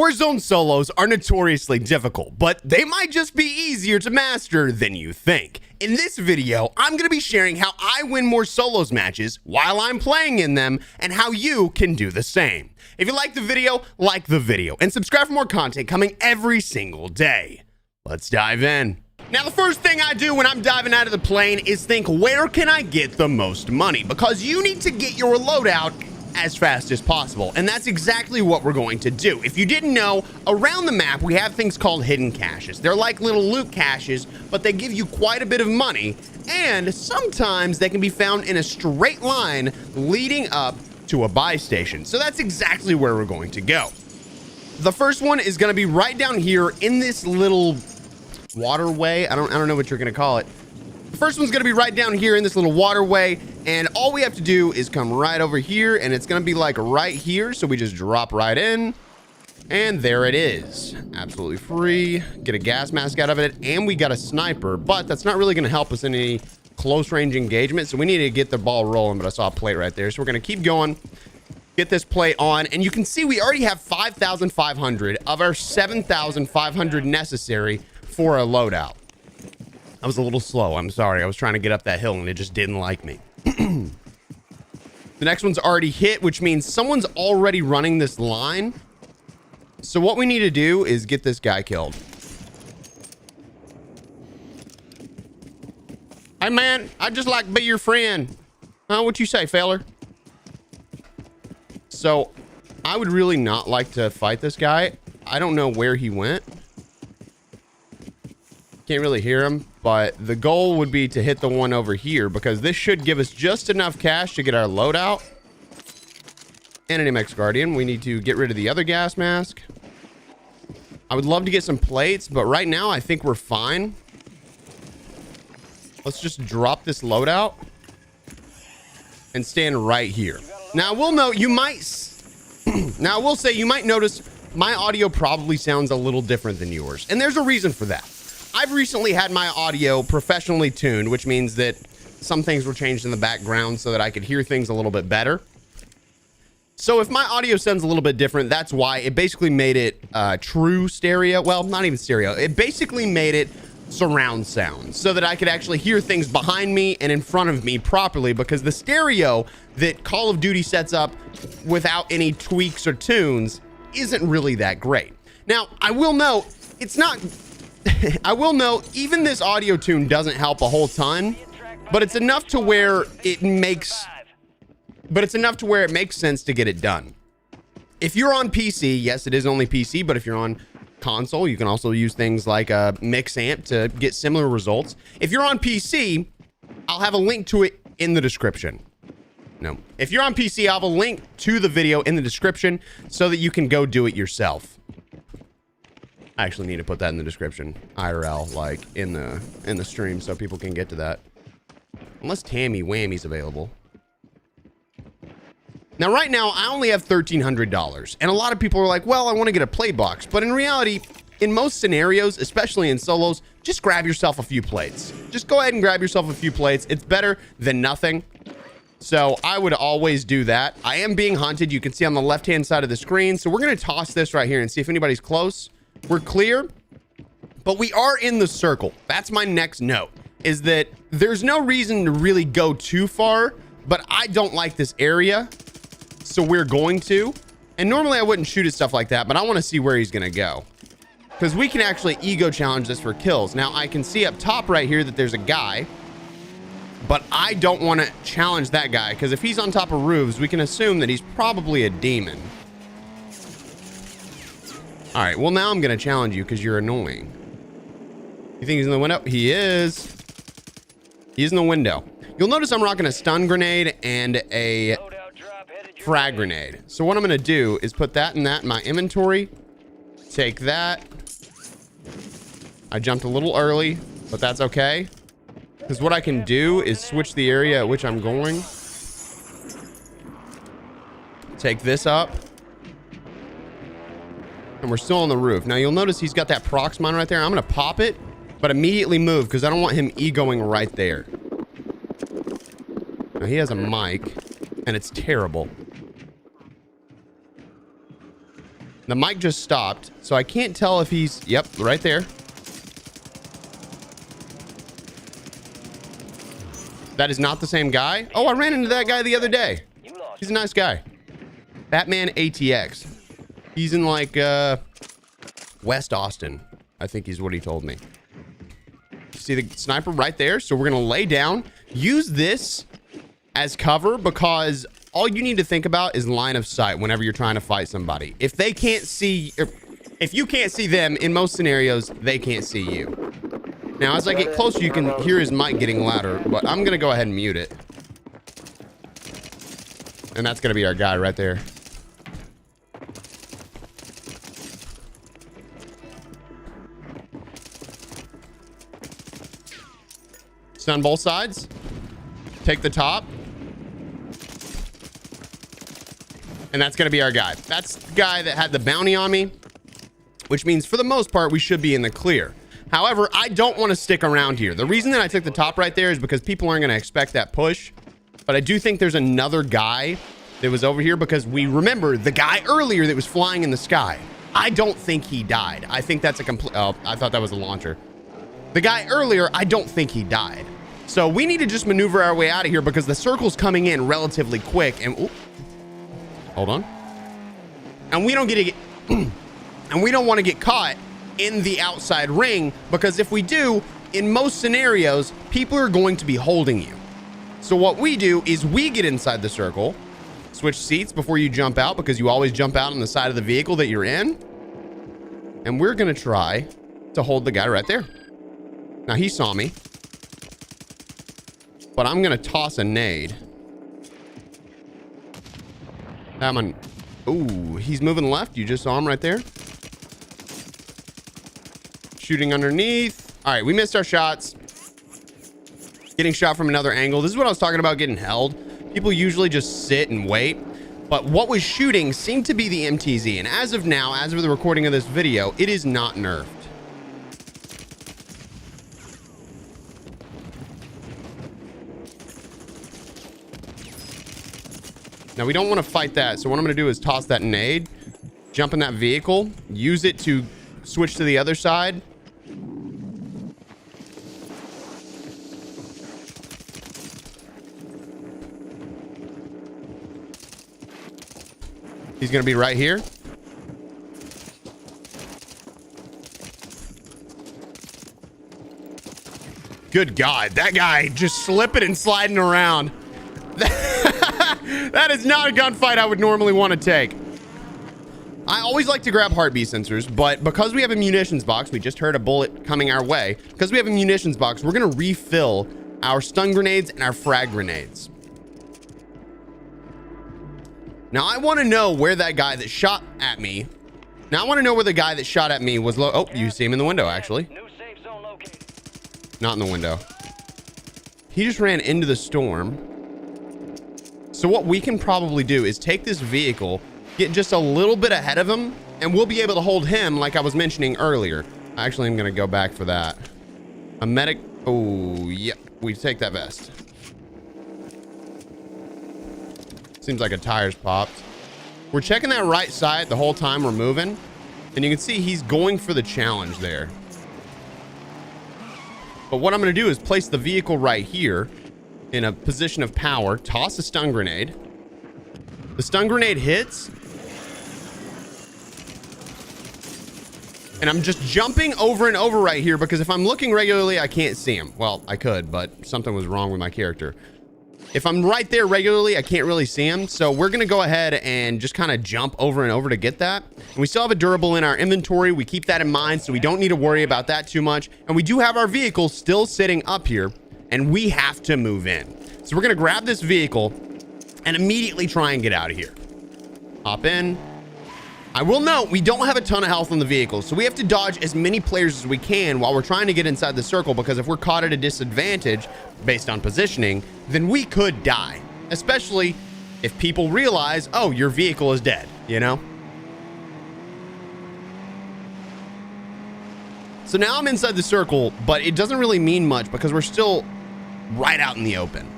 Warzone solos are notoriously difficult, but they might just be easier to master than you think. In this video, I'm going to be sharing how I win more solos matches while I'm playing in them and how you can do the same. If you like the video, and subscribe for more content coming every single day. Let's dive in. Now, the first thing I do when I'm diving out of the plane is think, where can I get the most money? Because you need to get your loadout as fast as possible, and that's exactly what we're going to do. If you didn't know, around the map we have things called hidden caches. They're like little loot caches, but they give you quite a bit of money, and sometimes they can be found in a straight line leading up to a buy station. So that's exactly where we're going to go. The first one is going to be right down here in this little waterway. I don't know what you're going to call it. The first one's going to be right down here in this little waterway, and all we have to do is come right over here, and it's going to be like right here. So we just drop right in, and there it is. Absolutely free. Get a gas mask out of it, and we got a sniper, but that's not really going to help us in any close range engagement. So we need to get the ball rolling, but I saw a plate right there. So we're going to keep going, get this plate on, and you can see we already have 5,500 of our 7,500 necessary for a loadout. I was a little slow. I'm sorry. I was trying to get up that hill and it just didn't like me. The next one's already hit, which means someone's already running this line. So what we need to do is get this guy killed. Hey, man, I'd just like to be your friend. What you say, feller? So I would really not like to fight this guy. I don't know where he went. Can't really hear him, but the goal would be to hit the one over here because this should give us just enough cash to get our loadout and an MX Guardian. We need to get rid of the other gas mask. I would love to get some plates, but right now I think we're fine. Let's just drop this loadout and stand right here. Now, we'll note you might now I will say you might notice my audio probably sounds a little different than yours, and there's a reason for that. I've recently had my audio professionally tuned, which means that some things were changed in the background so that I could hear things a little bit better. So if my audio sounds a little bit different, that's why. It basically made it true stereo. Well, not even stereo. It basically made it surround sound so that I could actually hear things behind me and in front of me properly, because the stereo that Call of Duty sets up without any tweaks or tunes isn't really that great. Now, I will note, it's not... I will note, even this audio tune doesn't help a whole ton, but it's enough to where it makes sense to get it done. If you're on PC, yes, it is only PC, but if you're on console, you can also use things like a mix amp to get similar results. If you're on PC, I'll have a link to it in the description. No, if you're on PC, I'll have a link to the video in the description so that you can go do it yourself. I actually need to put that in the description, IRL, like in the stream, so people can get to that. Unless Tammy Whammy's available. Now, right now, I only have $1,300, and a lot of people are like, well, I want to get a play box. But in reality, in most scenarios, especially in solos, just grab yourself a few plates. Just go ahead and grab yourself a few plates. It's better than nothing. So I would always do that. I am being hunted. You can see on the left-hand side of the screen. So we're going to toss this right here and see if anybody's close. We're clear, but we are in the circle. That's my next note, is that there's no reason to really go too far, but I don't like this area, so we're going to. And normally I wouldn't shoot at stuff like that, but I want to see where he's going to go, because we can actually ego challenge this for kills. Now, I can see up top right here that there's a guy, but I don't want to challenge that guy, because if he's on top of roofs, we can assume that he's probably a demon. All right, well, now I'm going to challenge you because you're annoying. You think he's in the window? He is. He's in the window. You'll notice I'm rocking a stun grenade and a frag grenade. So what I'm going to do is put that in my inventory. Take that. I jumped a little early, but that's okay. Because what I can do is switch the area at which I'm going. Take this up. And we're still on the roof. Now, you'll notice he's got that prox mine right there. I'm going to pop it, but immediately move because I don't want him egoing right there. Now, he has a mic, and it's terrible. The mic just stopped, so I can't tell if he's... Yep, right there. That is not the same guy. Oh, I ran into that guy the other day. He's a nice guy. Batman ATX. He's in like West Austin, I think is what he told me. See the sniper right there? So we're gonna lay down, use this as cover, because all you need to think about is line of sight whenever you're trying to fight somebody. If they can't see, if you can't see them, in most scenarios, they can't see you. Now, as I get closer, you can hear his mic getting louder, but I'm gonna go ahead and mute it. And that's gonna be our guy right there. Stun both sides. Take the top. And that's gonna be our guy. That's the guy that had the bounty on me, which means for the most part, we should be in the clear. However, I don't want to stick around here. The reason that I took the top right there is because people aren't going to expect that push. But I do think there's another guy that was over here, because we remember the guy earlier that was flying in the sky. I don't think he died. I think that's a complete... Oh, I thought that was a launcher. The guy earlier, I don't think he died. So we need to just maneuver our way out of here, because the circle's coming in relatively quick. And ooh, hold on. And we don't get to get... and we don't want to get caught in the outside ring, because if we do, in most scenarios, people are going to be holding you. So what we do is we get inside the circle, switch seats before you jump out, because you always jump out on the side of the vehicle that you're in. And we're going to try to hold the guy right there. Now, he saw me, but I'm going to toss a nade. Ooh, he's moving left. You just saw him right there. Shooting underneath. All right, we missed our shots. Getting shot from another angle. This is what I was talking about, getting held. People usually just sit and wait. But what was shooting seemed to be the MTZ. And as of now, as of the recording of this video, it is not nerfed. Now, we don't want to fight that. So what I'm going to do is toss that nade, jump in that vehicle, use it to switch to the other side. He's going to be right here. Good God, that guy just slipping and sliding around. That is not a gunfight I would normally want to take. I always like to grab heartbeat sensors, but because we have a munitions box, we just heard a bullet coming our way. Because we have a munitions box, we're going to refill our stun grenades and our frag grenades. Now, I want to know where that guy that shot at me... Now, I want to know where the guy that shot at me was low... Oh, you see him in the window, actually. Not in the window. He just ran into the storm. So what we can probably do is take this vehicle, get just a little bit ahead of him, and we'll be able to hold him like I was mentioning earlier. Actually, I'm going to go back for that. A medic... Oh, yep. We take that vest. Seems like a tire's popped. We're checking that right side the whole time we're moving. And you can see he's going for the challenge there. But what I'm going to do is place the vehicle right here in a position of power. Toss a stun grenade. The stun grenade hits. And I'm just jumping over and over right here, because if I'm looking regularly, I can't see him. Well, I could, but something was wrong with my character. If I'm right there regularly, I can't really see him. So we're going to go ahead and just kind of jump over and over to get that. And we still have a durable in our inventory. We keep that in mind, so we don't need to worry about that too much. And we do have our vehicle still sitting up here, and we have to move in. So we're going to grab this vehicle and immediately try and get out of here. Hop in. I will note, we don't have a ton of health on the vehicle, so we have to dodge as many players as we can while we're trying to get inside the circle, because if we're caught at a disadvantage based on positioning, then we could die, especially if people realize, oh, your vehicle is dead, you know? So now I'm inside the circle, but it doesn't really mean much because we're still right out in the open.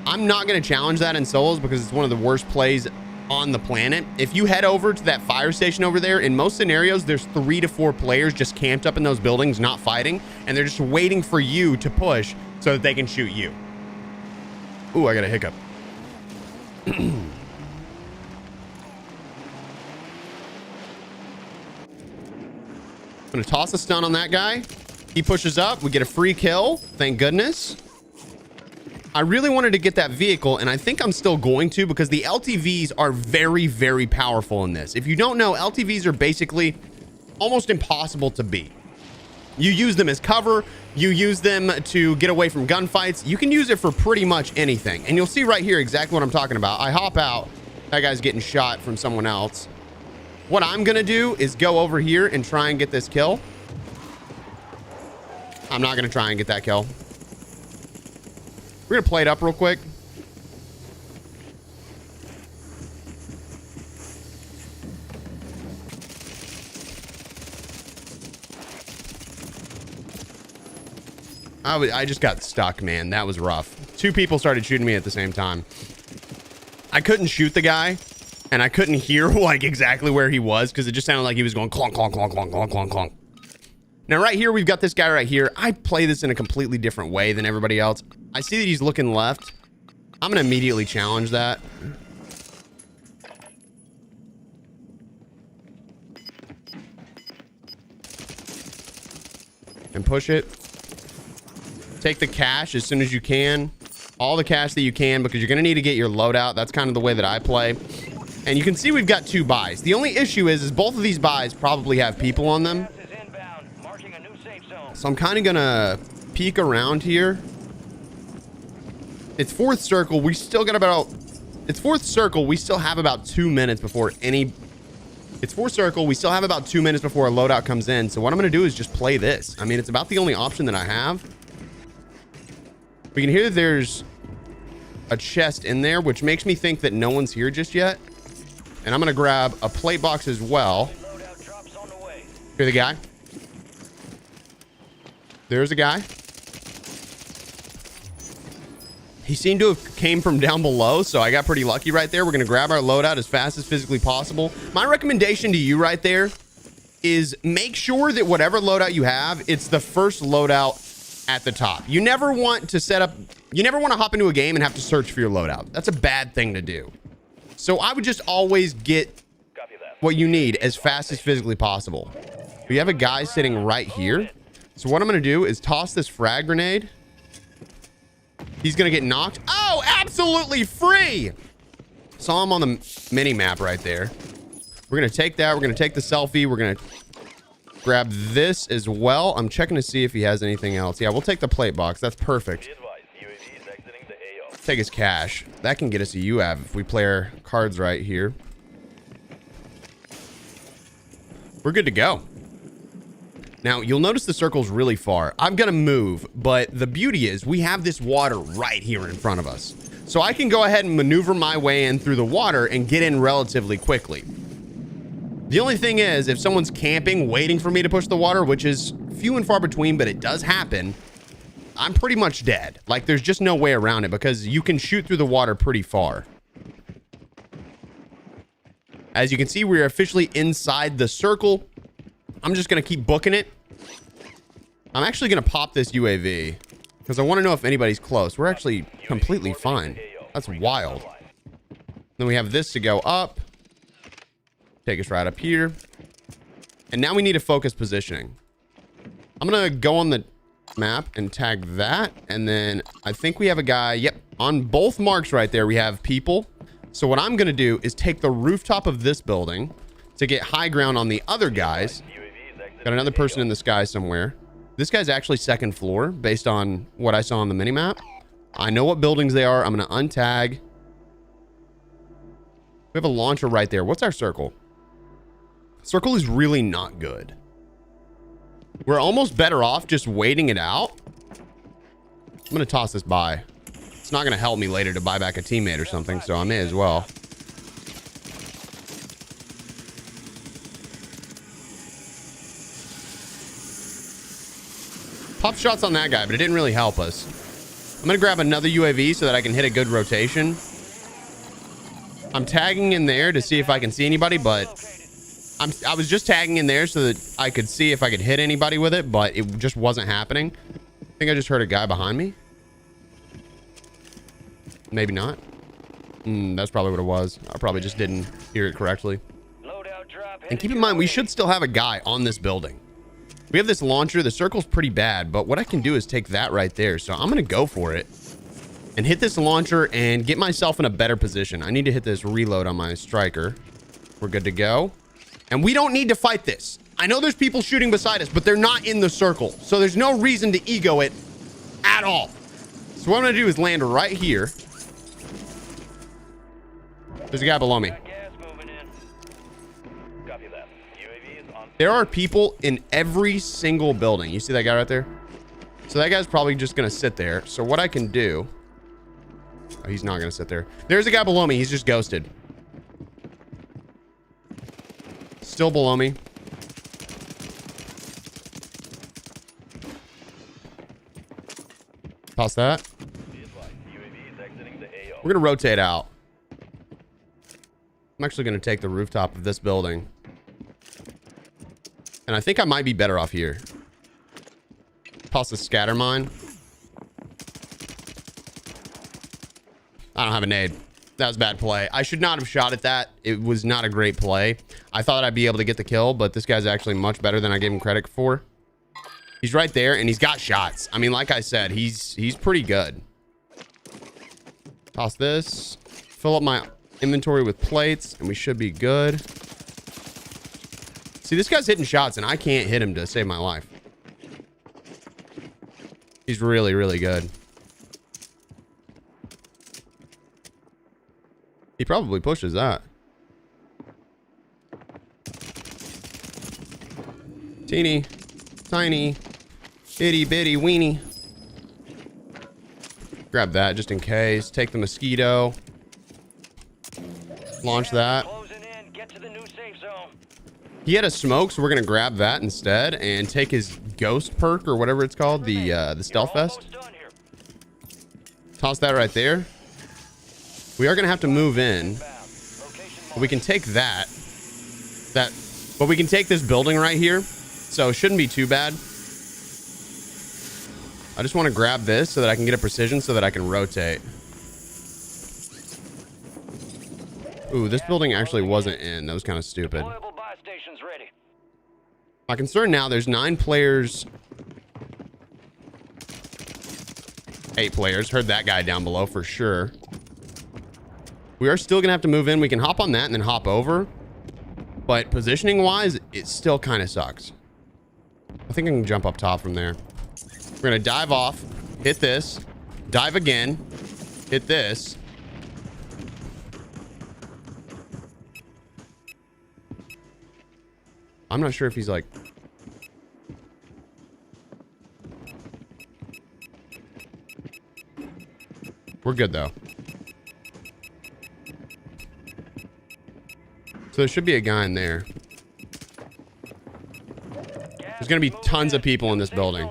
I'm not going to challenge that in solos because it's one of the worst plays on the planet. If you head over to that fire station over there, in most scenarios, there's 3 to 4 players just camped up in those buildings, not fighting, and they're just waiting for you to push so that they can shoot you. Ooh, I got a hiccup. I'm gonna toss a stun on that guy. He pushes up, we get a free kill, thank goodness. I really wanted to get that vehicle, and I think I'm still going to, because the LTVs are very, very powerful in this. If you don't know, LTVs are basically almost impossible to beat. You use them as cover, you use them to get away from gunfights. You can use it for pretty much anything. And you'll see right here exactly what I'm talking about. I hop out, that guy's getting shot from someone else. What I'm gonna do is go over here and try and get this kill. I'm not gonna try and get that kill. We're gonna play it up real quick. I just got stuck, man. That was rough. 2 people started shooting me at the same time. I couldn't shoot the guy, and I couldn't hear like exactly where he was because it just sounded like he was going clonk, clonk, clonk, clonk, clonk, clonk, clonk. Now, right here, we've got this guy right here. I play this in a completely different way than everybody else. I see that he's looking left. I'm going to immediately challenge that. And push it. Take the cash as soon as you can. All the cash that you can, because you're going to need to get your loadout. That's kind of the way that I play. And you can see we've got 2 buys. The only issue is both of these buys probably have people on them. So I'm kind of going to peek around here. It's 4th circle. We still got about... It's 4th circle. We still have about 2 minutes before any... It's 4th circle. We still have about 2 minutes before a loadout comes in. So what I'm going to do is just play this. I mean, it's about the only option that I have. We can hear that there's a chest in there, which makes me think that no one's here just yet. And I'm going to grab a plate box as well. Hear the guy? There's a guy. He seemed to have came from down below, so I got pretty lucky right there. We're going to grab our loadout as fast as physically possible. My recommendation to you right there is make sure that whatever loadout you have, it's the first loadout at the top. You never want to set up, you never want to hop into a game and have to search for your loadout. That's a bad thing to do. So I would just always get what you need as fast as physically possible. We have a guy sitting right here. So what I'm going to do is toss this frag grenade. He's going to get knocked. Oh, absolutely free. Saw him on the mini map right there. We're going to take that. We're going to take the selfie. We're going to grab this as well. I'm checking to see if he has anything else. Yeah, we'll take the plate box. That's perfect. Take his cash. That can get us a UAV if we play our cards right here. We're good to go. Now, you'll notice the circle's really far. I'm going to move, but the beauty is we have this water right here in front of us. So I can go ahead and maneuver my way in through the water and get in relatively quickly. The only thing is, if someone's camping, waiting for me to push the water, which is few and far between, but it does happen, I'm pretty much dead. Like, there's just no way around it because you can shoot through the water pretty far. As you can see, we're officially inside the circle. I'm just going to keep booking it. I'm actually going to pop this UAV because I want to know if anybody's close. We're actually completely fine. That's wild. Then we have this to go up. Take us right up here. And now we need to focus positioning. I'm going to go on the map and tag that. And then I think we have a guy. Yep. On both marks right there, we have people. So what I'm going to do is take the rooftop of this building to get high ground on the other guys. Got another person in the sky somewhere. This guy's actually 2nd floor based on what I saw on the minimap. I know what buildings they are. I'm going to untag. We have a launcher right there. What's our circle? Circle is really not good. We're almost better off just waiting it out. I'm going to toss this by. It's not going to help me later to buy back a teammate or something, so I may as well. Pop shots on that guy, but it didn't really help us. I'm going to grab another UAV so that I can hit a good rotation. I'm tagging in there to see if I can see anybody, but I was just tagging in there so that I could see if I could hit anybody with it, but it just wasn't happening. I think I just heard a guy behind me. Maybe not. That's probably what it was. I probably just didn't hear it correctly. And keep in mind, we should still have a guy on this building. We have this launcher. The circle's pretty bad, but what I can do is take that right there. So I'm going to go for it and hit this launcher and get myself in a better position. I need to hit this reload on my striker. We're good to go. And we don't need to fight this. I know there's people shooting beside us, but they're not in the circle. So there's no reason to ego it at all. So what I'm going to do is land right here. There's a guy below me. There are people in every single building. You see that guy right there? So that guy's probably just going to sit there. So what I can do... Oh, he's not going to sit there. There's a guy below me. He's just ghosted. Still below me. Toss that. We're going to rotate out. I'm actually going to take the rooftop of this building. And I think I might be better off here. Toss the scatter mine. I don't have a nade. That was bad play. I should not have shot at that. It was not a great play. I thought I'd be able to get the kill, but this guy's actually much better than I gave him credit for. He's right there, and he's got shots. I mean, like I said, he's pretty good. Toss this. Fill up my inventory with plates, and we should be good. See, this guy's hitting shots, and I can't hit him to save my life. He's really, really good. He probably pushes that. Teeny, tiny, itty bitty weenie. Grab that just in case. Take the mosquito. Launch that. He had a smoke, so we're gonna grab that instead and take his ghost perk or whatever it's called, the stealth vest. Toss that right there. We are gonna have to move in. But we can take that. But we can take this building right here, so it shouldn't be too bad. I just want to grab this so that I can get a precision so that I can rotate. Ooh, this building actually wasn't in. That was kind of stupid. My concern now, there's 9 players. 8 players. Heard that guy down below for sure. We are still going to have to move in. We can hop on that and then hop over. But positioning wise, it still kind of sucks. I think I can jump up top from there. We're going to dive off, hit this, dive again, hit this. I'm not sure if he's like... We're good though. So there should be a guy in there. There's going to be tons of people in this building.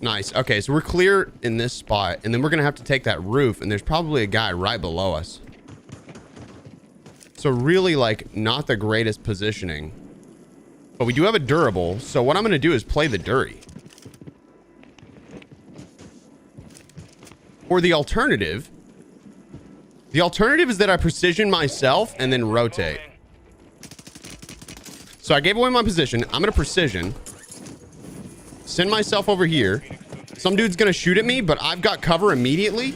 Nice. Okay, so we're clear in this spot, and then we're going to have to take that roof, and there's probably a guy right below us. So really, like, not the greatest positioning. But we do have a durable, so what I'm going to do is play the Dury. Or the alternative is that I precision myself and then rotate. So I gave away my position. I'm going to precision. Send myself over here. Some dude's going to shoot at me, but I've got cover immediately.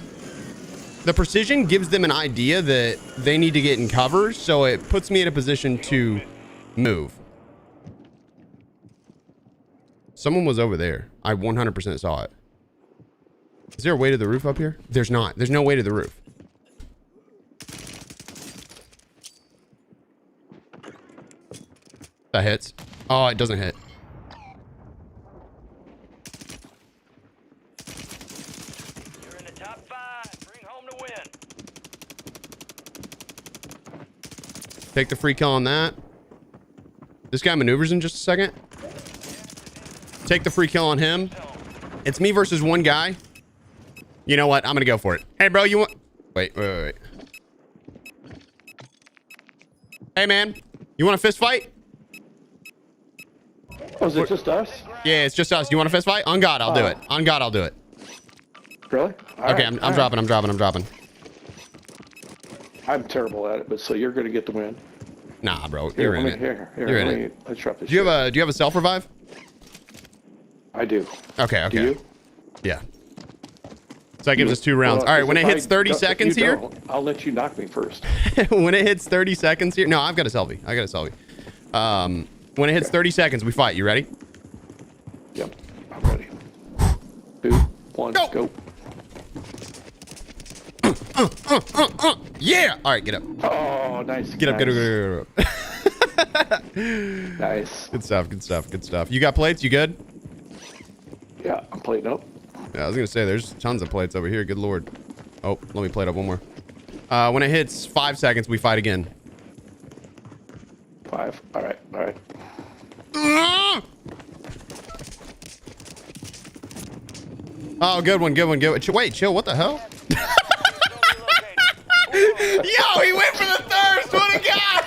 The precision gives them an idea that they need to get in cover, so it puts me in a position to move. Someone was over there. I 100% saw it. Is there a way to the roof up here? There's not. There's no way to the roof. That hits. Oh, it doesn't hit. You're in the top 5. Bring home the win. Take the free kill on that. This guy maneuvers in just a second. Take the free kill on him. It's me versus one guy. You know what? I'm gonna go for it. Hey, bro, you want... Wait. Hey, man. You want a fist fight? Oh, is it just us? Yeah, it's just us. You want a fist fight? On God, I'll do it. On God, I'll do it. Really? All Okay, right, I'm dropping. I'm terrible at it, but so you're gonna get the win. Nah, bro. Here, You're in let it. me, here, You're in it. let's drop this. Do you have a self revive? I do. Okay. Do you? Yeah. So that gives us 2 rounds. Well, All right, when it if hits I 30 don't- if seconds you here. don't, I'll let you knock me first. When it hits 30 seconds here. No, I've got a selfie. When it hits 30 seconds, we fight. You ready? Yep, I'm ready. 2, 1, go. Yeah. All right, get up. Oh, nice. Get up. Nice. Good stuff. You got plates? You good? Yeah, I'm playing up. Yeah, I was gonna say there's tons of plates over here. Good lord. Oh, let me plate up one more. When it hits 5 seconds, we fight again. 5. All right. Oh, good one. Wait, chill. What the hell? Yo, he went for the thirst. What a guy!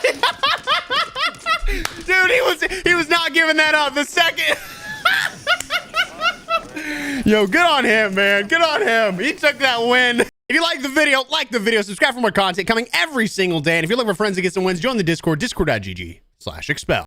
Dude, he was not giving that up. The second. Yo, good on him, man. Good on him. He took that win. If you like the video, subscribe for more content coming every single day. And if you're looking for friends to get some wins, join the Discord, discord.gg/expel.